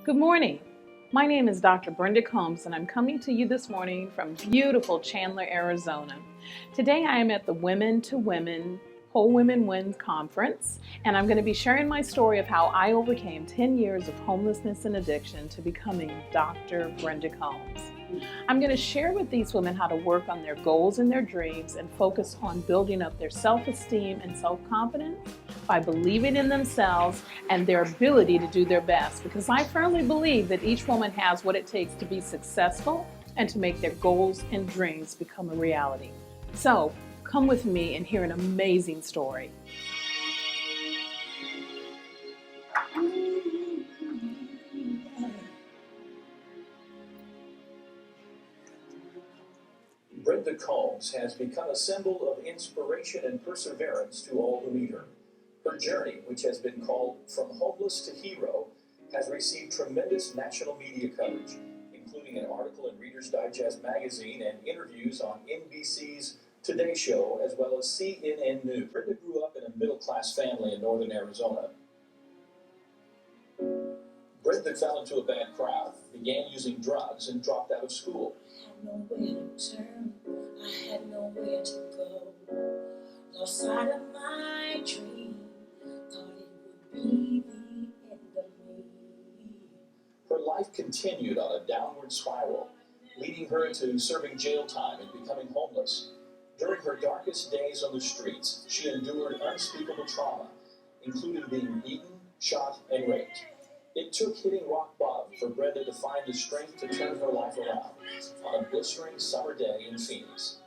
Good morning. My name is Dr. Brenda Combs, and I'm coming to you this morning from beautiful Chandler, Arizona. Today I am at the Women to Women Whole Women Win Conference, and I'm going to be sharing my story of how I overcame 10 years of homelessness and addiction to becoming Dr. Brenda Combs. I'm going to share with these women how to work on their goals and their dreams and focus on building up their self-esteem and self-confidence by believing in themselves and their ability to do their best, because I firmly believe that each woman has what it takes to be successful and to make their goals and dreams become a reality. So come with me and hear an amazing story. Brenda Combs has become a symbol of inspiration and perseverance to all who meet her. Her journey, which has been called From Homeless to Hero, has received tremendous national media coverage, including an article in Reader's Digest magazine and interviews on NBC's Today Show, as well as CNN News. Brenda grew up in a middle-class family in northern Arizona. Brenda fell into a bad crowd, began using drugs, and dropped out of school. I had nowhere to turn, I had nowhere to go. Lost sight of my dream, thought it would be the end of me. Her life continued on a downward spiral, leading her into serving jail time and becoming homeless. During her darkest days on the streets, she endured unspeakable trauma, including being beaten, shot, and raped. It took hitting rock bottom for Brenda to find the strength to turn her life around on a blistering summer day in Phoenix.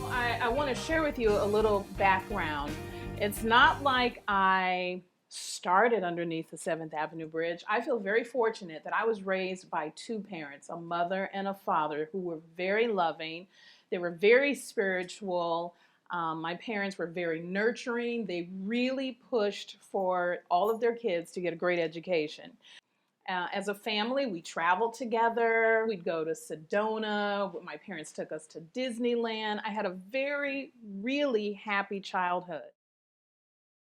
I want to share with you a little background. It's not like I started underneath the 7th Avenue Bridge. I feel very fortunate that I was raised by two parents, a mother and a father, who were very loving. They were very spiritual. My parents were very nurturing. They really pushed for all of their kids to get a great education. As a family, we traveled together. We'd go to Sedona. My parents took us to Disneyland. I had a really happy childhood.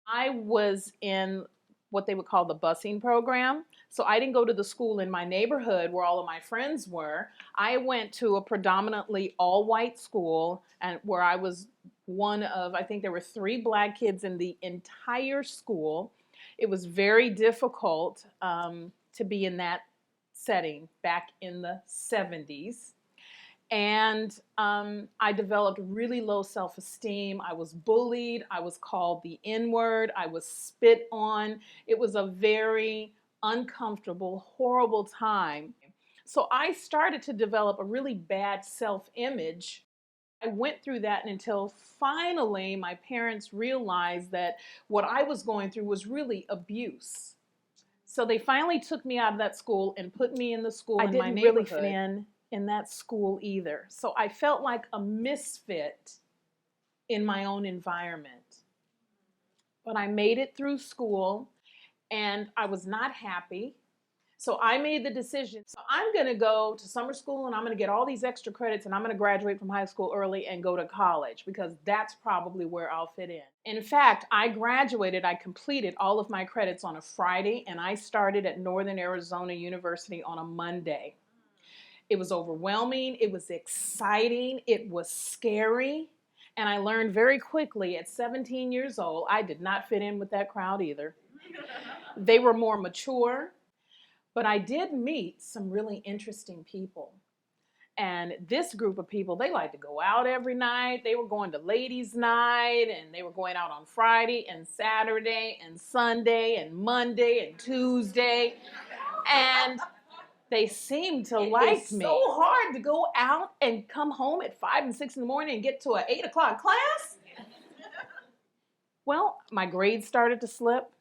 I was in what they would call the busing program. So I didn't go to the school in my neighborhood where all of my friends were. I went to a predominantly all-white school, and where I was one of, I think there were 3 black kids in the entire school. It was very difficult to be in that setting back in the 70s. And I developed really low self-esteem. I was bullied. I was called the N-word. I was spit on. It was a very uncomfortable, horrible time. So I started to develop a really bad self-image. I went through that until finally my parents realized that what I was going through was really abuse. So they finally took me out of that school and put me in the school in my neighborhood. I didn't really fit in that school either. So I felt like a misfit in my own environment. But I made it through school and I was not happy. So I made the decision, so I'm going to go to summer school and I'm going to get all these extra credits and I'm going to graduate from high school early and go to college, because that's probably where I'll fit in. In fact, I completed all of my credits on a Friday, and I started at Northern Arizona University on a Monday. It was overwhelming, it was exciting, it was scary, and I learned very quickly at 17 years old, I did not fit in with that crowd either. They were more mature. But I did meet some really interesting people. And this group of people, they like to go out every night. They were going to ladies' night, and they were going out on Friday and Saturday and Sunday and Monday and Tuesday. And they seemed to like me. It's so hard to go out and come home at 5 and 6 in the morning and get to an 8 o'clock class. Well, my grades started to slip.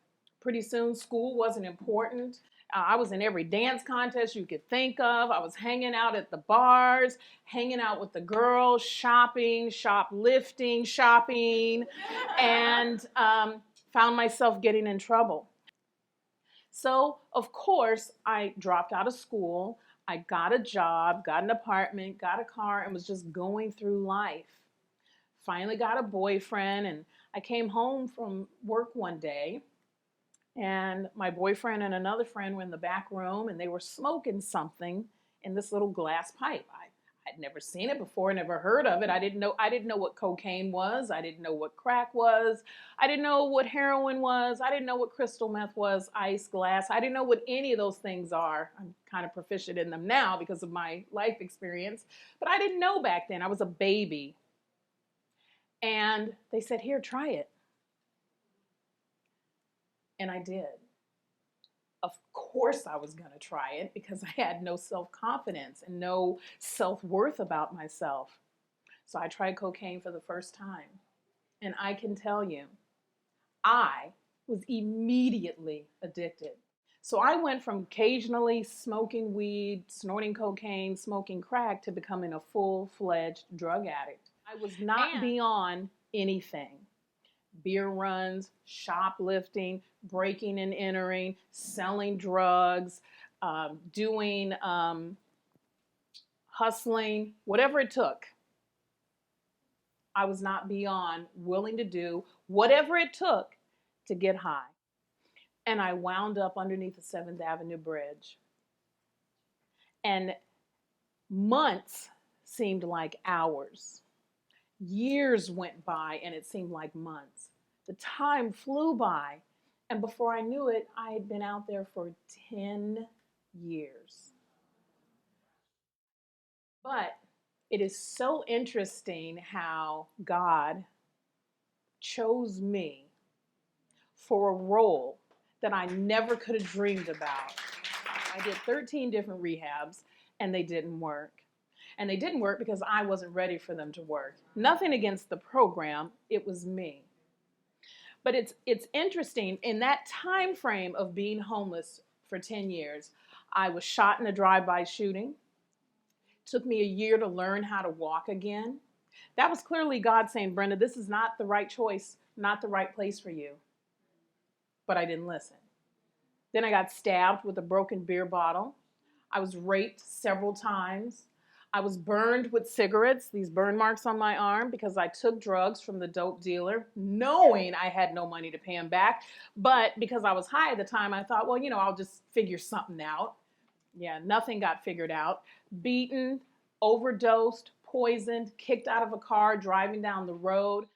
Pretty soon, school wasn't important. I was in every dance contest you could think of. I was hanging out at the bars, hanging out with the girls, shopping, shoplifting, shopping, and found myself getting in trouble. So, of course, I dropped out of school. I got a job, got an apartment, got a car, and was just going through life. Finally got a boyfriend, and I came home from work one day, And my boyfriend and another friend were in the back room and they were smoking something in this little glass pipe. I'd never seen it before, never heard of it. I didn't know what cocaine was. I didn't know what crack was. I didn't know what heroin was. I didn't know what crystal meth was, ice, glass. I didn't know what any of those things are. I'm kind of proficient in them now because of my life experience, but I didn't know back then. I was a baby. And they said, "Here, try it." And I did. Of course I was going to try it because I had no self-confidence and no self-worth about myself. So I tried cocaine for the first time. And I can tell you, I was immediately addicted. So I went from occasionally smoking weed, snorting cocaine, smoking crack to becoming a full-fledged drug addict. I was not beyond anything. Beer runs, shoplifting, breaking and entering, selling drugs, doing hustling, whatever it took. I was not beyond willing to do whatever it took to get high. And I wound up underneath the 7th Avenue Bridge. And months seemed like hours. Years went by and it seemed like months. The time flew by, and before I knew it, I had been out there for 10 years. But it is so interesting how God chose me for a role that I never could have dreamed about. I did 13 different rehabs, and they didn't work. And they didn't work because I wasn't ready for them to work. Nothing against the program, it was me. But it's interesting, in that time frame of being homeless for 10 years, I was shot in a drive-by shooting. It took me a year to learn how to walk again. That was clearly God saying, "Brenda, this is not the right choice, not the right place for you." But I didn't listen. Then I got stabbed with a broken beer bottle. I was raped several times. I was burned with cigarettes, these burn marks on my arm, because I took drugs from the dope dealer, knowing I had no money to pay him back. But because I was high at the time, I thought, well, I'll just figure something out. Yeah, nothing got figured out. Beaten, overdosed, poisoned, kicked out of a car driving down the road.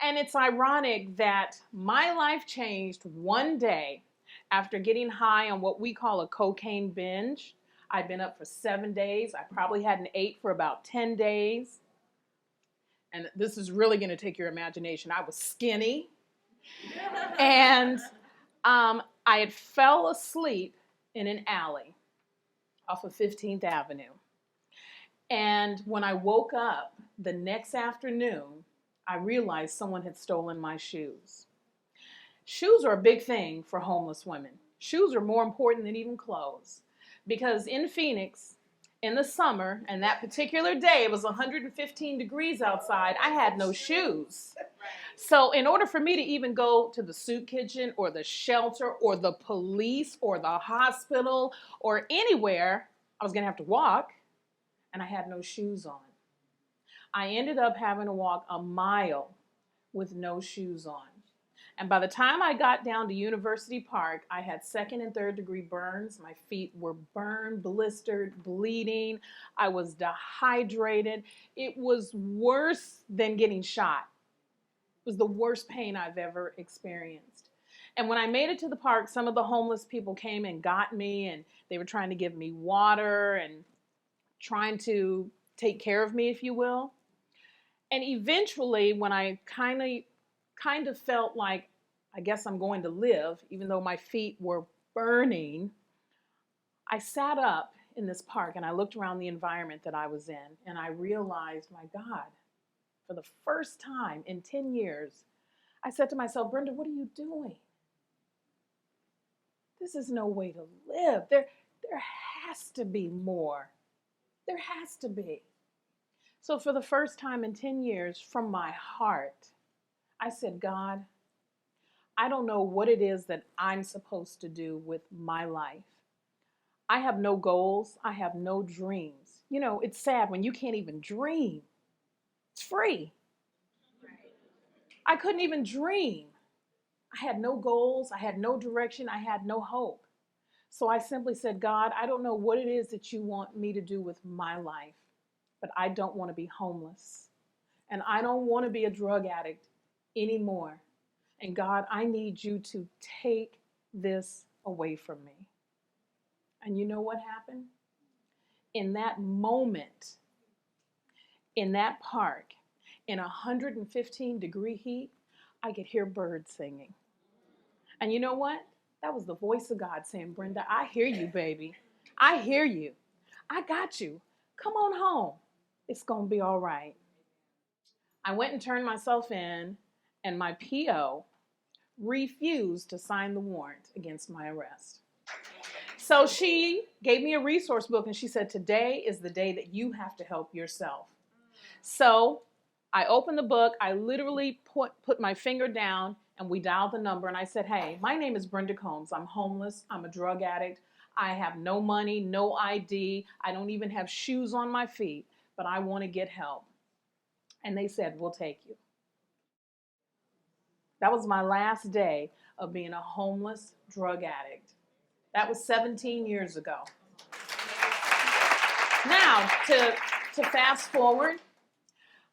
And it's ironic that my life changed one day after getting high on what we call a cocaine binge. I'd been up for 7 days. I probably hadn't ate for about 10 days. And this is really going to take your imagination. I was skinny. And I had fell asleep in an alley off of 15th Avenue. And when I woke up the next afternoon, I realized someone had stolen my shoes. Shoes are a big thing for homeless women. Shoes are more important than even clothes. Because in Phoenix, in the summer, and that particular day, it was 115 degrees outside, I had no shoes. So in order for me to even go to the soup kitchen or the shelter or the police or the hospital or anywhere, I was going to have to walk, and I had no shoes on. I ended up having to walk a mile with no shoes on. And by the time I got down to University Park, I had 2nd and 3rd degree burns. My feet were burned, blistered, bleeding. I was dehydrated. It was worse than getting shot. It was the worst pain I've ever experienced. And when I made it to the park, some of the homeless people came and got me, and they were trying to give me water and trying to take care of me, if you will. And eventually, when I kind of felt like, I guess I'm going to live, even though my feet were burning, I sat up in this park and I looked around the environment that I was in, and I realized, my God, for the first time in 10 years, I said to myself, "Brenda, what are you doing? This is no way to live. There has to be more. There has to be." So for the first time in 10 years, from my heart, I said, "God, I don't know what it is that I'm supposed to do with my life. I have no goals. I have no dreams." It's sad when you can't even dream. It's free. I couldn't even dream. I had no goals, I had no direction, I had no hope. So I simply said, God, I don't know what it is that you want me to do with my life, but I don't want to be homeless. And I don't want to be a drug addict anymore. And God, I need you to take this away from me. And you know what happened? In that moment, in that park, in 115-degree heat, I could hear birds singing. And you know what? That was the voice of God saying, Brenda, I hear you, baby. I hear you. I got you. Come on home. It's going to be all right. I went and turned myself in, and my PO refused to sign the warrant against my arrest. So she gave me a resource book, and she said, today is the day that you have to help yourself. So I opened the book. I literally put my finger down, and we dialed the number, and I said, hey, my name is Brenda Combs. I'm homeless. I'm a drug addict. I have no money, no ID. I don't even have shoes on my feet, but I want to get help. And they said, we'll take you. That was my last day of being a homeless drug addict. That was 17 years ago. Now, to fast forward,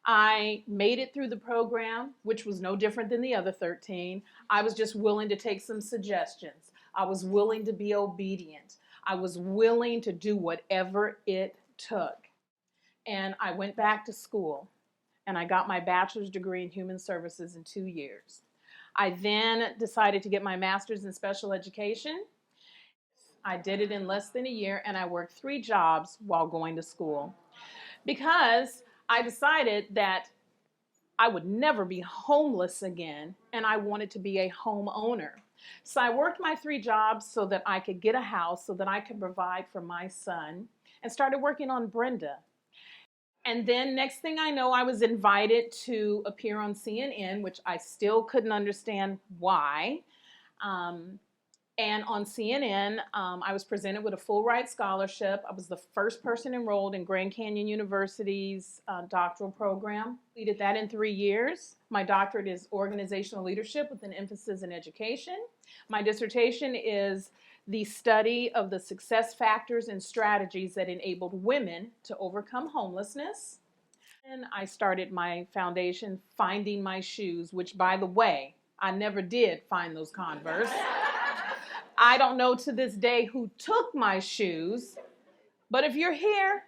I made it through the program, which was no different than the other 13. I was just willing to take some suggestions. I was willing to be obedient. I was willing to do whatever it took. And I went back to school, and I got my bachelor's degree in human services in 2 years. I then decided to get my master's in special education. I did it in less than a year, and I worked 3 jobs while going to school because I decided that I would never be homeless again, and I wanted to be a homeowner. So I worked my 3 jobs so that I could get a house, so that I could provide for my son, and started working on Brenda. And then next thing I know, I was invited to appear on CNN, which I still couldn't understand why. And on CNN, I was presented with a full ride scholarship. I was the first person enrolled in Grand Canyon University's doctoral program. Completed that in 3 years. My doctorate is organizational leadership with an emphasis in education. My dissertation is the study of the success factors and strategies that enabled women to overcome homelessness. And I started my foundation, Finding My Shoes, which, by the way, I never did find those Converse. I don't know to this day who took my shoes, but if you're here,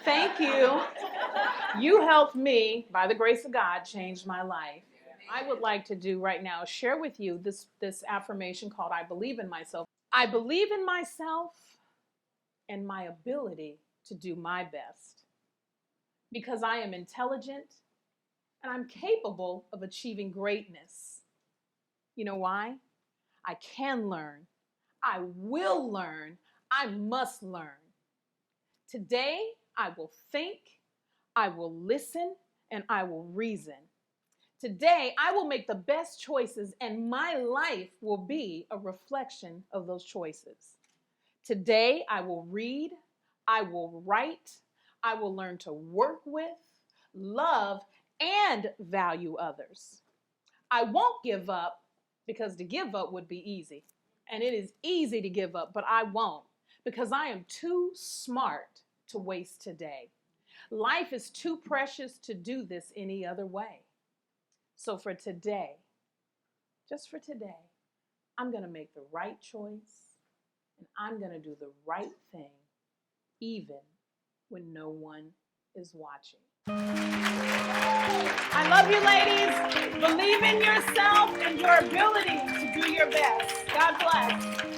thank you. You helped me, by the grace of God, change my life. I would like to do right now, share with you this affirmation called I Believe in Myself. I believe in myself and my ability to do my best because I am intelligent and I'm capable of achieving greatness. You know why? I can learn. I will learn. I must learn. Today, I will think, I will listen, and I will reason. Today, I will make the best choices, and my life will be a reflection of those choices. Today, I will read, I will write, I will learn to work with, love, and value others. I won't give up because to give up would be easy. And it is easy to give up, but I won't because I am too smart to waste today. Life is too precious to do this any other way. So for today, just for today, I'm going to make the right choice and I'm going to do the right thing even when no one is watching. I love you, ladies. Believe in yourself and your ability to do your best. God bless.